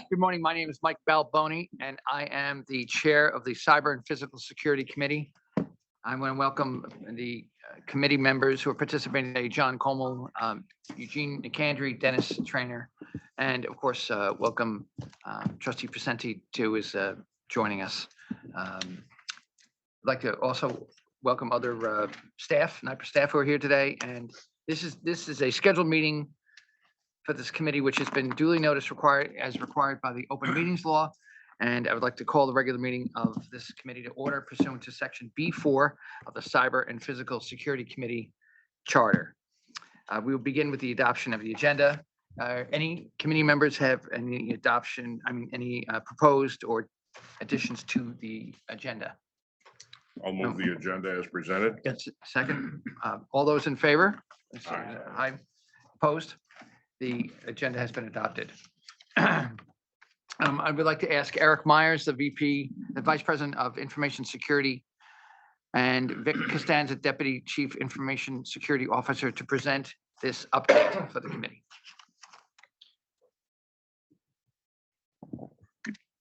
Good morning. My name is Mike Balboni, and I am the chair of the Cyber and Physical Security Committee. I want to welcome the committee members who are participating today: John Comel, Eugene Nicandri, Dennis Trainer, and of course, welcome Trustee Precenti, who is joining us. I'd like to also welcome other staff, Nypa staff, who are here today. And this is a scheduled meeting for this committee, which has been duly noticed as required by the open meetings law. And I would like to call the regular meeting of this committee to order pursuant to section B4 of the Cyber and Physical Security Committee Charter. We will begin with the adoption of the agenda. Any committee members have any proposed or additions to the agenda? I'll move the agenda as presented. Second. All those in favor? Aye. Aye. Opposed? The agenda has been adopted. I would like to ask Eric Meyers, the Vice President of Information Security, and Vic Costanza, Deputy Chief Information Security Officer, to present this update for the committee.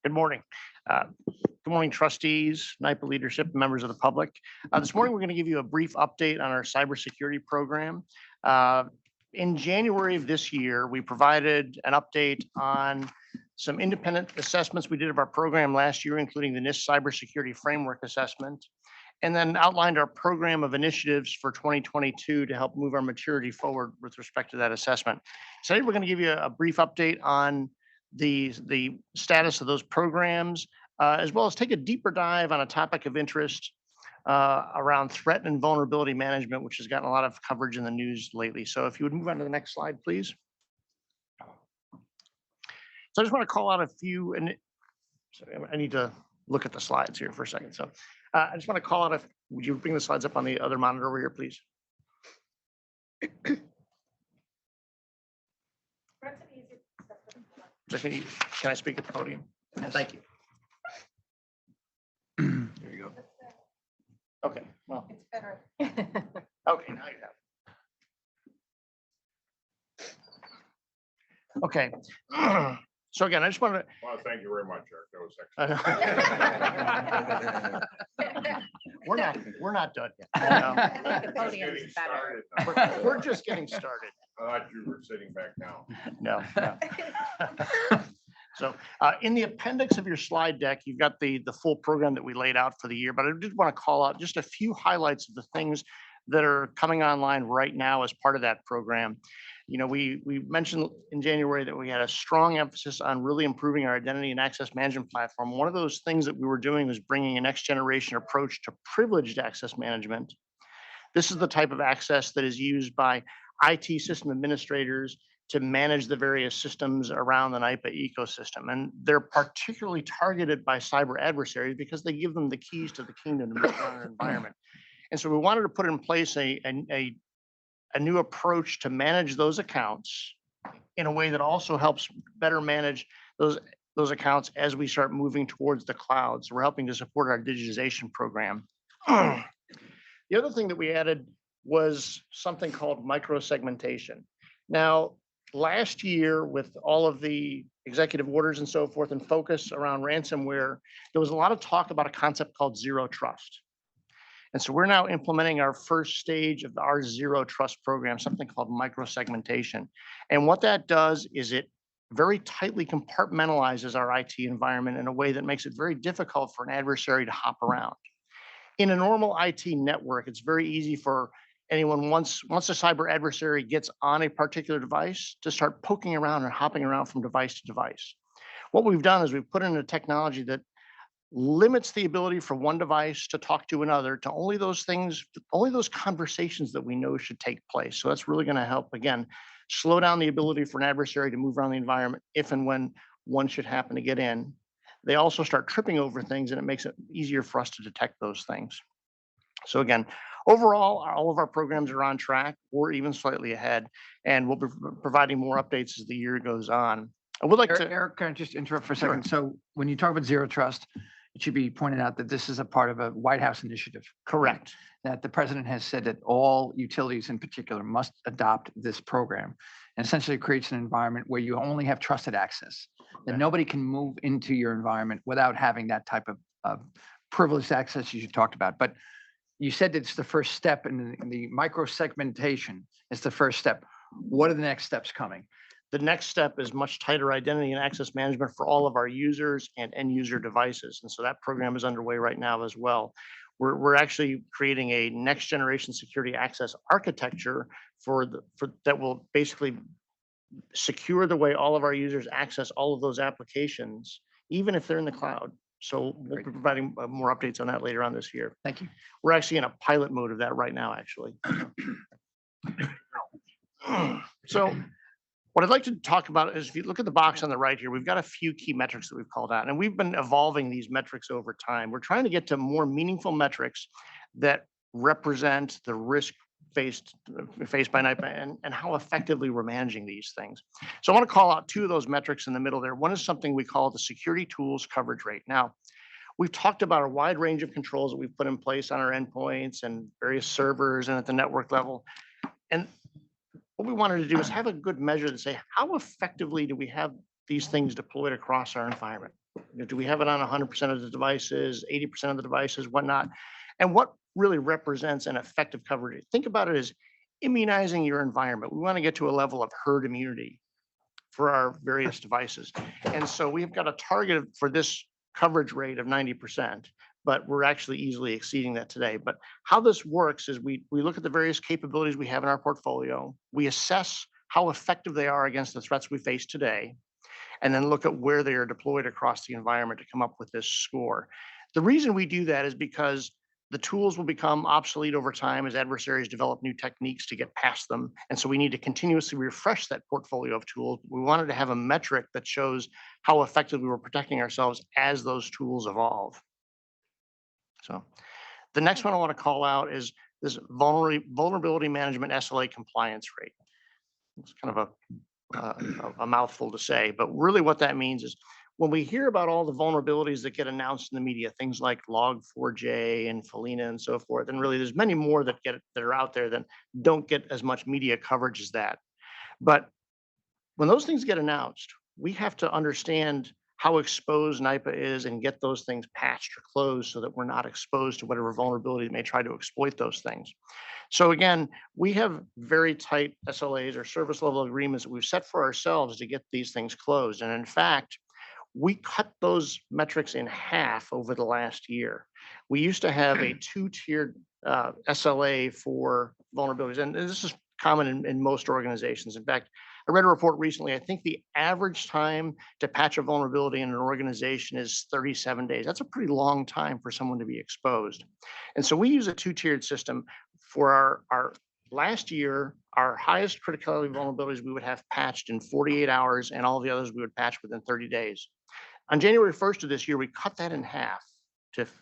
Good morning. Good morning, trustees, Nypa leadership, members of the public. This morning, we're going to give you a brief update on our cybersecurity program. In January of this year, we provided an update on some independent assessments we did of our program last year, including the NIST Cybersecurity Framework Assessment, and then outlined our program of initiatives for 2022 to help move our maturity forward with respect to that assessment. Today, we're going to give you a brief update on the status of those programs, as well as take a deeper dive on a topic of interest around threat and vulnerability management, which has gotten a lot of coverage in the news lately. So if you would move on to the next slide, please. So I just want to call out a few, and sorry, I need to look at the slides here for a second. So I just want to call out, would you bring the slides up on the other monitor over here, please? Can I speak at the podium? Yes. Thank you. There you go. Okay, well. It's better. Okay, now you have it. Okay. So again, I just want to. Well, thank you very much, Eric. That was excellent. We're not done yet. The podium is better. We're just getting started. I thought you were sitting back down. No. So in the appendix of your slide deck, you've got the full program that we laid out for the year, but I did want to call out just a few highlights of the things that are coming online right now as part of that program. You know, we mentioned in January that we had a strong emphasis on really improving our identity and access management platform. One of those things that we were doing was bringing a next generation approach to privileged access management. This is the type of access that is used by IT system administrators to manage the various systems around the Nypa ecosystem. And they're particularly targeted by cyber adversaries because they give them the keys to the kingdom to move around our environment. And so we wanted to put in place a new approach to manage those accounts in a way that also helps better manage those accounts as we start moving towards the cloud. So we're helping to support our digitization program. The other thing that we added was something called micro-segmentation. Now, last year, with all of the executive orders and so forth and focus around ransomware, there was a lot of talk about a concept called zero trust. And so we're now implementing our first stage of our zero trust program, something called micro-segmentation. And what that does is it very tightly compartmentalizes our IT environment in a way that makes it very difficult for an adversary to hop around. In a normal IT network, it's very easy for anyone, once a cyber adversary gets on a particular device, to start poking around and hopping around from device to device. What we've done is we've put in a technology that limits the ability for one device to talk to another to only those conversations that we know should take place. So that's really going to help, again, slow down the ability for an adversary to move around the environment if and when one should happen to get in. They also start tripping over things, and it makes it easier for us to detect those things. So again, overall, all of our programs are on track or even slightly ahead, and we'll be providing more updates as the year goes on. I would like to. Eric, can I just interrupt for a second? Sure. So when you talk about zero trust, it should be pointed out that this is a part of a White House initiative. Correct. That the president has said that all utilities in particular must adopt this program, and essentially creates an environment where you only have trusted access. that Okay. nobody can move into your environment without having that type of privileged access as you talked about. But you said it's the first step in the micro segmentation is the first step. What are the next steps coming? The next step is much tighter identity and access management for all of our users and end user devices. And so that program is underway right now as well. We're actually creating a next generation security access architecture for that will basically secure the way all of our users access all of those applications, even if they're in the cloud. So we'll be Great. providing more updates on that later on this year. Thank you. We're actually in a pilot mode of that right now, actually. So what I'd like to talk about is if you look at the box on the right here, we've got a few key metrics that we've called out, and we've been evolving these metrics over time. We're trying to get to more meaningful metrics that represent the risk faced by Nypa and how effectively we're managing these things. So I want to call out two of those metrics in the middle there. One is something we call the security tools coverage rate. Now, we've talked about a wide range of controls that we've put in place on our endpoints and various servers and at the network level. And what we wanted to do is have a good measure to say, how effectively do we have these things deployed across our environment? Do we have it on 100% of the devices, 80% of the devices, whatnot? And what really represents an effective coverage? Think about it as immunizing your environment. We want to get to a level of herd immunity for our various devices. And so we've got a target for this coverage rate of 90%. But we're actually easily exceeding that today. But how this works is we look at the various capabilities we have in our portfolio, we assess how effective they are against the threats we face today, and then look at where they are deployed across the environment to come up with this score. The reason we do that is because the tools will become obsolete over time as adversaries develop new techniques to get past them. And so we need to continuously refresh that portfolio of tools. We wanted to have a metric that shows how effectively we're protecting ourselves as those tools evolve. So the next one I want to call out is this vulnerability management SLA compliance rate. It's kind of a mouthful to say, but really what that means is when we hear about all the vulnerabilities that get announced in the media, things like Log4j and Felina and so forth, and really there's many more that are out there that don't get as much media coverage as that. But when those things get announced, we have to understand how exposed Nypa is and get those things patched or closed so that we're not exposed to whatever vulnerability may try to exploit those things. So again, we have very tight SLAs or service level agreements that we've set for ourselves to get these things closed. And in fact, we cut those metrics in half over the last year. We used to have a two-tiered SLA for vulnerabilities, and this is common in most organizations. In fact, I read a report recently. I think the average time to patch a vulnerability in an organization is 37 days. That's a pretty long time for someone to be exposed. And so we use a two-tiered system for our last year. Our highest criticality vulnerabilities we would have patched in 48 hours, and all the others we would patch within 30 days. On January 1st of this year, we cut that in half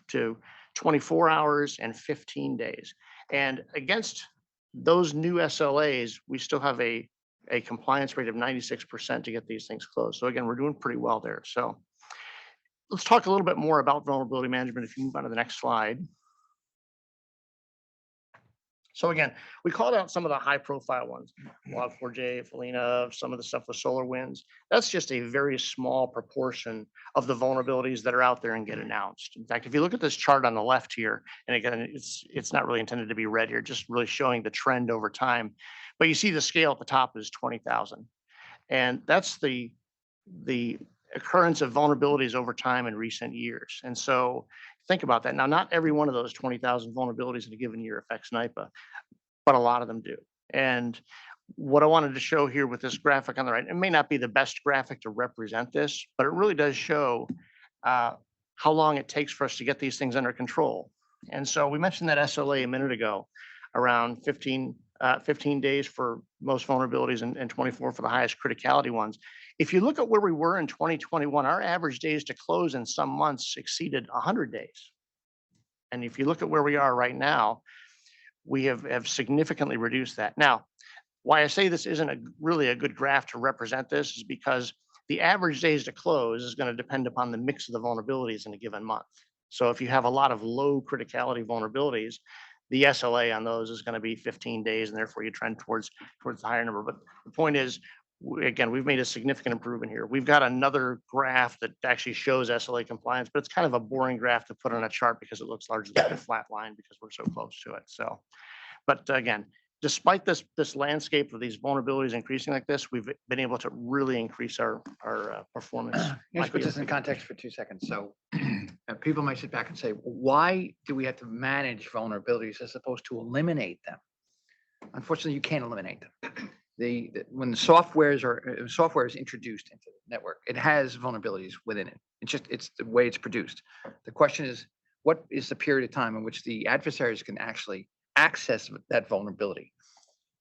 to 24 hours and 15 days. And against those new SLAs, we still have a compliance rate of 96% to get these things closed. So again, we're doing pretty well there. So let's talk a little bit more about vulnerability management if you move on to the next slide. So again, we called out some of the high profile ones, Log4j, Felina, some of the stuff with SolarWinds. That's just a very small proportion of the vulnerabilities that are out there and get announced. In fact, if you look at this chart on the left here, and again, it's not really intended to be read here, just really showing the trend over time. But you see the scale at the top is 20,000. And that's the occurrence of vulnerabilities over time in recent years. And so think about that. Now, not every one of those 20,000 vulnerabilities in a given year affects Nypa, but a lot of them do. And what I wanted to show here with this graphic on the right, it may not be the best graphic to represent this, but it really does show how long it takes for us to get these things under control. And so we mentioned that SLA a minute ago, around 15 days for most vulnerabilities and 24 for the highest criticality ones. If you look at where we were in 2021, our average days to close in some months exceeded 100 days. And if you look at where we are right now, we have significantly reduced that. Now, why I say this isn't really a good graph to represent this is because the average days to close is going to depend upon the mix of the vulnerabilities in a given month. So if you have a lot of low criticality vulnerabilities, the SLA on those is going to be 15 days, and therefore you trend towards the higher number. But the point is, again, we've made a significant improvement here. We've got another graph that actually shows SLA compliance, but it's kind of a boring graph to put on a chart because it looks largely like a flat line because we're so close to it. So, but again, despite this landscape of these vulnerabilities increasing like this, we've been able to really increase our performance. Let's put this in context for 2 seconds. So people might sit back and say, why do we have to manage vulnerabilities as opposed to eliminate them? Unfortunately, you can't eliminate them. When the software is introduced into the network, it has vulnerabilities within it. It's the way it's produced. The question is, what is the period of time in which the adversaries can actually access that vulnerability?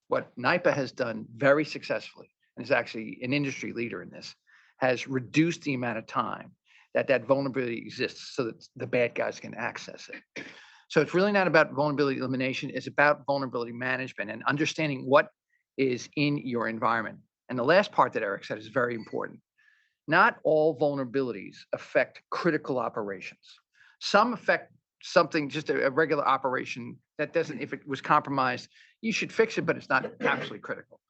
What Nypa has done very successfully, and is actually an industry leader in this, has reduced the amount of time that vulnerability exists so that the bad guys can access it. So it's really not about vulnerability elimination, it's about vulnerability management and understanding what is in your environment. And the last part that Eric said is very important. Not all vulnerabilities affect critical operations. Some affect something, just a regular operation that doesn't, if it was compromised, you should fix it, but it's not absolutely critical.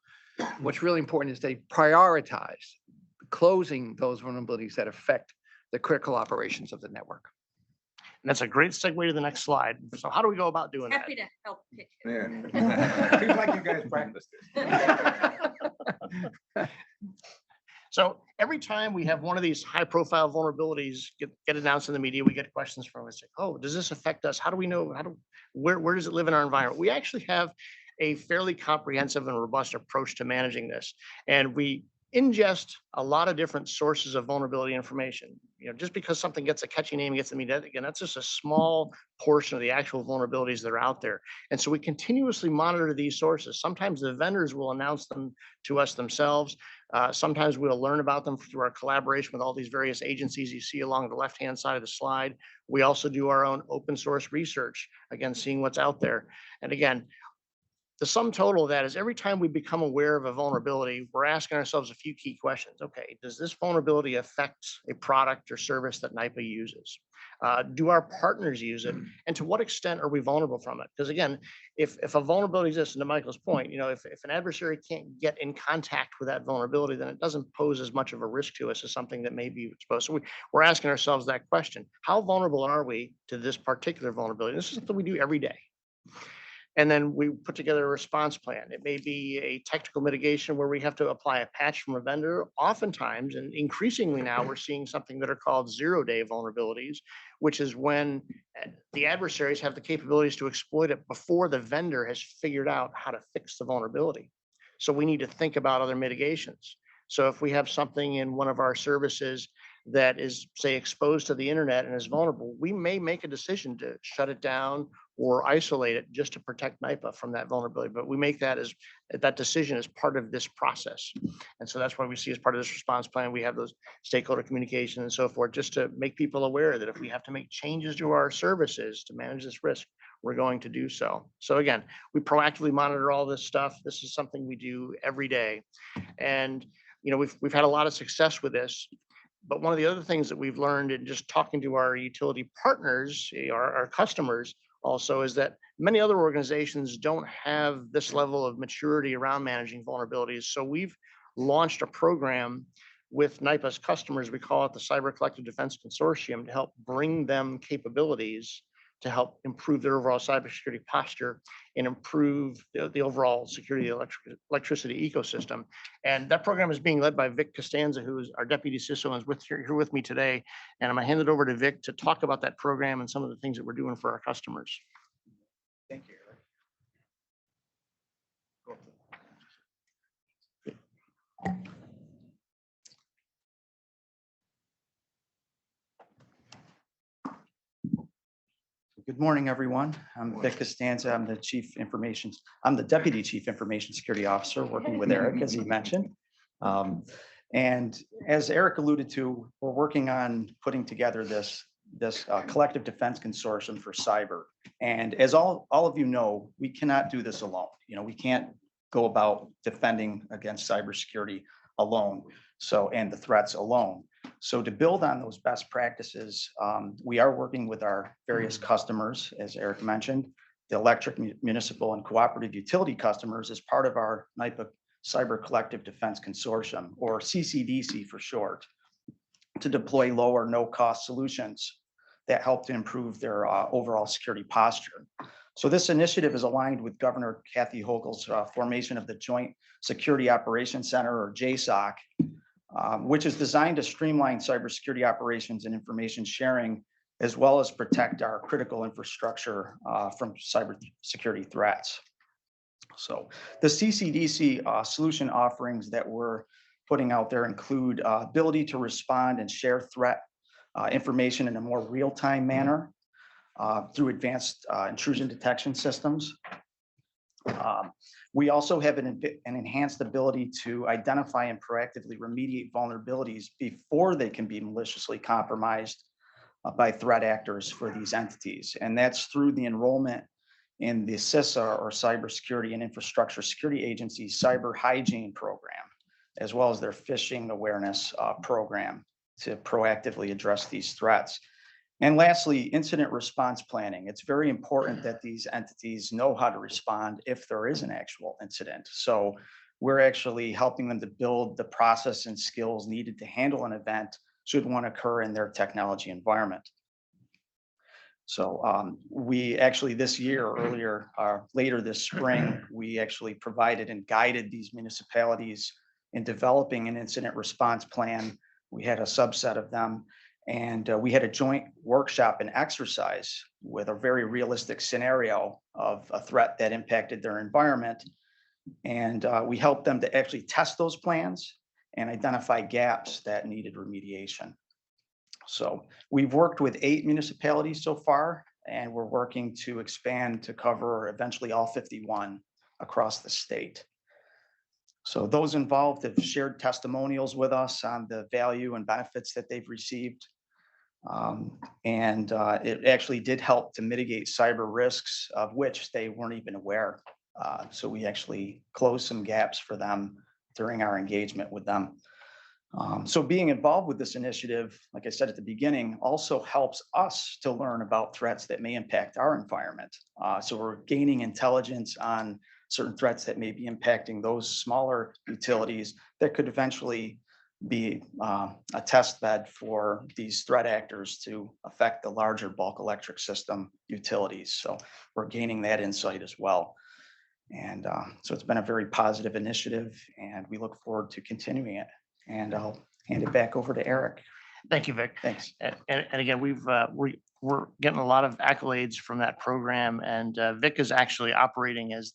What's really important is they prioritize closing those vulnerabilities that affect the critical operations of the network. And that's a great segue to the next slide. So how do we go about doing that? Happy to help pitch it. Yeah. Seems like you guys practiced this. So every time we have one of these high profile vulnerabilities get announced in the media, we get questions from us like, oh, does this affect us? How do we know? Where does it live in our environment? We actually have a fairly comprehensive and robust approach to managing this. And we ingest a lot of different sources of vulnerability information. You know, just because something gets a catchy name, gets to me, again, that's just a small portion of the actual vulnerabilities that are out there. And so we continuously monitor these sources. Sometimes the vendors will announce them to us themselves. Sometimes we'll learn about them through our collaboration with all these various agencies you see along the left-hand side of the slide. We also do our own open source research, again, seeing what's out there. And again, the sum total of that is every time we become aware of a vulnerability, we're asking ourselves a few key questions. Okay, does this vulnerability affect a product or service that Nypa uses? Do our partners use it? And to what extent are we vulnerable from it? Because again, if a vulnerability exists, and to Michael's point, you know, if an adversary can't get in contact with that vulnerability, then it doesn't pose as much of a risk to us as something that may be exposed. So we're asking ourselves that question. How vulnerable are we to this particular vulnerability? This is something we do every day. And then we put together a response plan. It may be a technical mitigation where we have to apply a patch from a vendor. Oftentimes, and increasingly now, we're seeing something that are called zero-day vulnerabilities, which is when the adversaries have the capabilities to exploit it before the vendor has figured out how to fix the vulnerability. So we need to think about other mitigations. So if we have something in one of our services that is, say, exposed to the internet and is vulnerable, we may make a decision to shut it down or isolate it just to protect Nypa from that vulnerability. But we make that decision as part of this process. And so that's why we see as part of this response plan, we have those stakeholder communication and so forth, just to make people aware that if we have to make changes to our services to manage this risk, we're going to do so. So again, we proactively monitor all this stuff. This is something we do every day. And you know, we've had a lot of success with this. But one of the other things that we've learned in just talking to our utility partners, our customers also, is that many other organizations don't have this level of maturity around managing vulnerabilities. So we've launched a program with Nypa's customers. We call it the Cyber Collective Defense Consortium, to help bring them capabilities to help improve their overall cybersecurity posture and improve the overall security electricity ecosystem. And that program is being led by Vic Costanza, who is our deputy CISO and is here with me today. And I'm gonna hand it over to Vic to talk about that program and some of the things that we're doing for our customers. Thank you, Eric. Good morning, everyone. I'm Vic Costanza. I'm the Deputy Chief Information Security Officer, working with Eric, as he mentioned. And as Eric alluded to, we're working on putting together this collective defense consortium for cyber. And as all of you know, we cannot do this alone. You know, we can't go about defending against cybersecurity alone. So, and the threats alone. So to build on those best practices, we are working with our various customers, as Eric mentioned, the electric, municipal, and cooperative utility customers as part of our Nypa Cyber Collective Defense Consortium, or CCDC for short, to deploy low or no-cost solutions that help to improve their overall security posture. So this initiative is aligned with Governor Kathy Hochul's formation of the Joint Security Operations Center, or JSOC, which is designed to streamline cybersecurity operations and information sharing, as well as protect our critical infrastructure from cybersecurity threats. So the CCDC solution offerings that we're putting out there include ability to respond and share threat information in a more real-time manner through advanced intrusion detection systems. We also have an enhanced ability to identify and proactively remediate vulnerabilities before they can be maliciously compromised by threat actors for these entities. And that's through the enrollment in the CISA, or Cybersecurity and Infrastructure Security Agency's cyber hygiene program, as well as their phishing awareness program to proactively address these threats. And lastly, incident response planning. It's very important that these entities know how to respond if there is an actual incident. So we're actually helping them to build the process and skills needed to handle an event should one occur in their technology environment. So we actually this year, later this spring, we actually provided and guided these municipalities in developing an incident response plan. We had a subset of them, and we had a joint workshop and exercise with a very realistic scenario of a threat that impacted their environment. And we helped them to actually test those plans and identify gaps that needed remediation. So we've worked with 8 municipalities so far, and we're working to expand to cover eventually all 51 across the state. So those involved have shared testimonials with us on the value and benefits that they've received. It actually did help to mitigate cyber risks of which they weren't even aware. So we actually closed some gaps for them during our engagement with them. So being involved with this initiative, like I said at the beginning, also helps us to learn about threats that may impact our environment. So we're gaining intelligence on certain threats that may be impacting those smaller utilities that could eventually be a test bed for these threat actors to affect the larger bulk electric system utilities. So we're gaining that insight as well. And so it's been a very positive initiative, and we look forward to continuing it. And I'll hand it back over to Eric. Thank you, Vic. Thanks. And again, we're getting a lot of accolades from that program, and Vic is actually operating as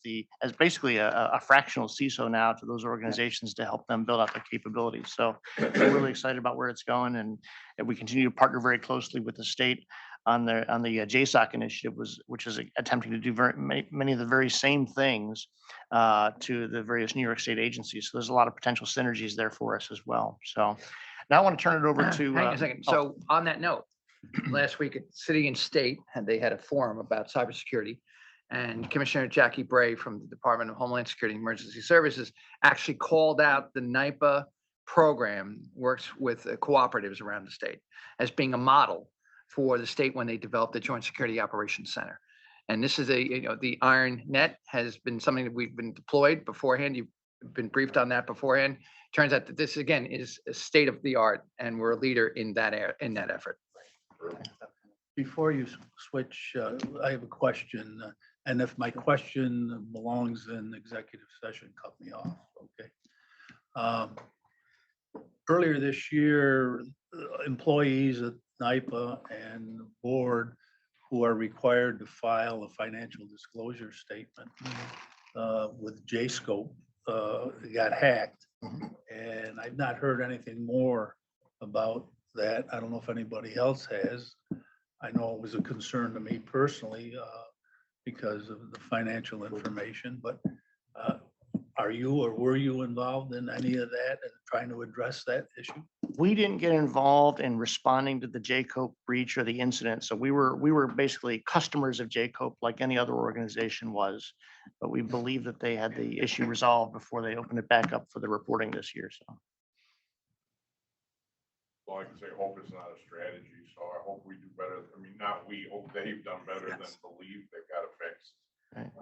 basically a fractional CISO now to those organizations to help them build out their capabilities. So we're really excited about where it's going, and we continue to partner very closely with the state on the JSOC initiative, which is attempting to do many of the very same things to the various New York State agencies. So there's a lot of potential synergies there for us as well. So now I want to turn it over to. Hang on a second. So on that note, last week at City and State, they had a forum about cybersecurity, and Commissioner Jackie Bray from the Department of Homeland Security and Emergency Services actually called out the Nypa program, works with cooperatives around the state, as being a model for the state when they developed the Joint Security Operations Center. And this is the Iron Net has been something that we've been deployed beforehand. You've been briefed on that beforehand. Turns out that this again is a state of the art, and we're a leader in that effort. Before you switch, I have a question, and if my question belongs in executive session, cut me off, okay? Earlier this year, employees at Nypa and the board who are required to file a financial disclosure statement with JScope got hacked. And I've not heard anything more about that. I don't know if anybody else has. I know it was a concern to me personally because of the financial information, but are you or were you involved in any of that and trying to address that issue? We didn't get involved in responding to the JCOPE breach or the incident. So we were basically customers of JCOPE like any other organization was, but we believe that they had the issue resolved before they opened it back up for the reporting this year. So. Well, I can say hope is not a strategy, so I hope we do better. I mean, not we, hope they've done better than believe they've got it fixed.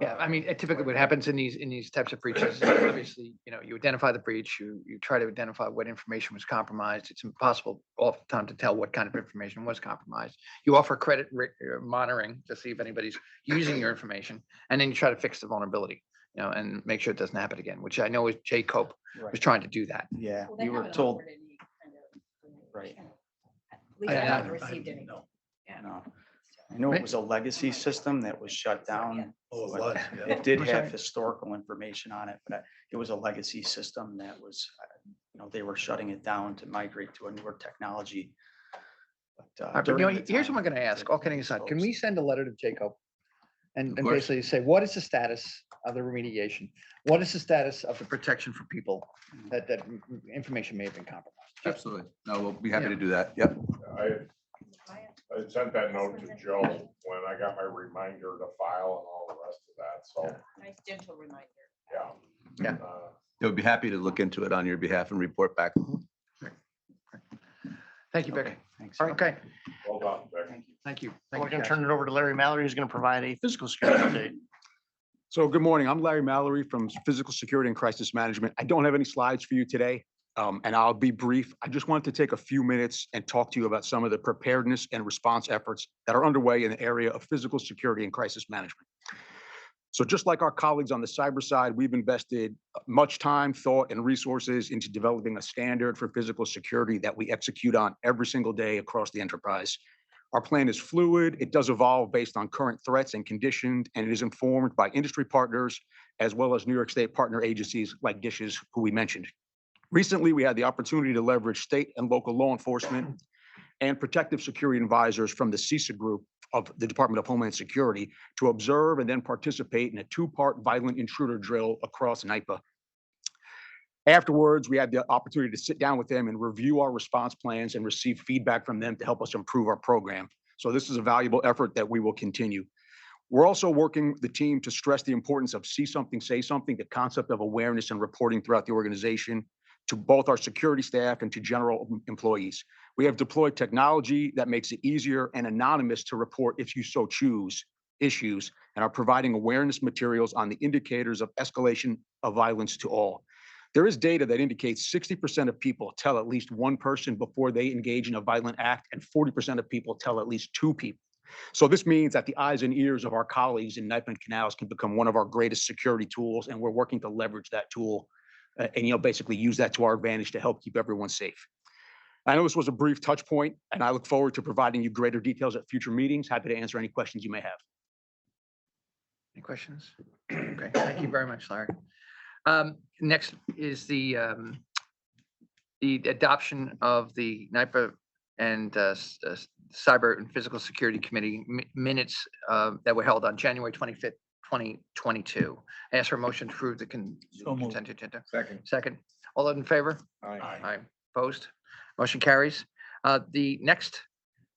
Yeah, I mean, typically what happens in these types of breaches, is obviously, you identify the breach, you try to identify what information was compromised. It's impossible oftentimes to tell what kind of information was compromised. You offer credit monitoring to see if anybody's using your information, and then you try to fix the vulnerability, and make sure it doesn't happen again, which I know is Jay Cope was trying to do that. Yeah, Well, they we were haven't told, offered any kind of right. information. At least I haven't received didn't any. know. Yeah. no. I know it was a legacy system that was shut down. Oh, it but was, yeah. It did I'm have sorry. historical information on it, but it was a legacy system that was, they were shutting it down to migrate to a newer technology. But, All right, but during the here's time, what I'm gonna ask, all kidding aside, can we send a letter to Jacob? And course. basically say, what is the status of the remediation? What is the status of the protection for people that information may have been compromised? Absolutely. No, we'll be happy Yeah. to do that. Yep. I sent that note to Joe when I got my reminder to file and all the rest of that, so, Nice gentle reminder. yeah. Yeah. We'll be happy to look into it on your behalf and report back. Thank you, Vic. Okay, thanks. Okay, Well done, Vic. Thank you. thank you. We're Thank you, going to guys. turn it over to Larry Mallory, who's going to provide a physical security update. So good morning. I'm Larry Mallory from Physical Security and Crisis Management. I don't have any slides for you today, and I'll be brief. I just wanted to take a few minutes and talk to you about some of the preparedness and response efforts that are underway in the area of physical security and crisis management. So just like our colleagues on the cyber side, we've invested much time, thought, and resources into developing a standard for physical security that we execute on every single day across the enterprise. Our plan is fluid. It does evolve based on current threats and conditions, and it is informed by industry partners as well as New York State partner agencies like DISH's, who we mentioned. Recently, we had the opportunity to leverage state and local law enforcement and protective security advisors from the CISA group of the Department of Homeland Security to observe and then participate in a two-part violent intruder drill across Nypa. Afterwards, we had the opportunity to sit down with them and review our response plans and receive feedback from them to help us improve our program. So this is a valuable effort that we will continue. We're also working with the team to stress the importance of see something, say something, the concept of awareness and reporting throughout the organization to both our security staff and to general employees. We have deployed technology that makes it easier and anonymous to report, if you so choose, issues, and are providing awareness materials on the indicators of escalation of violence to all. There is data that indicates 60% of people tell at least one person before they engage in a violent act, and 40% of people tell at least two people. So this means that the eyes and ears of our colleagues in Nypa and Canals can become one of our greatest security tools, and we're working to leverage that tool and basically use that to our advantage to help keep everyone safe. I know this was a brief touch point, and I look forward to providing you greater details at future meetings. Happy to answer any questions you may have. Any questions? Okay, thank you very much, Larry. Next is the adoption of the Nypa and Cyber and Physical Security Committee minutes that were held on January 25th, 2022. I ask for a motion to approve the So moved. consent agenda. Second. Second, all those in favor? Aye. Aye. Opposed? Motion carries. The next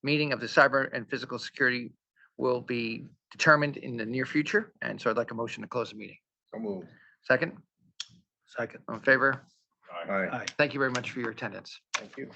meeting of the Cyber and Physical Security will be determined in the near future, and so I'd like a motion to close the meeting. So moved. Second, Second. all in favor? Aye. Aye. Thank you very much for your attendance. Thank you.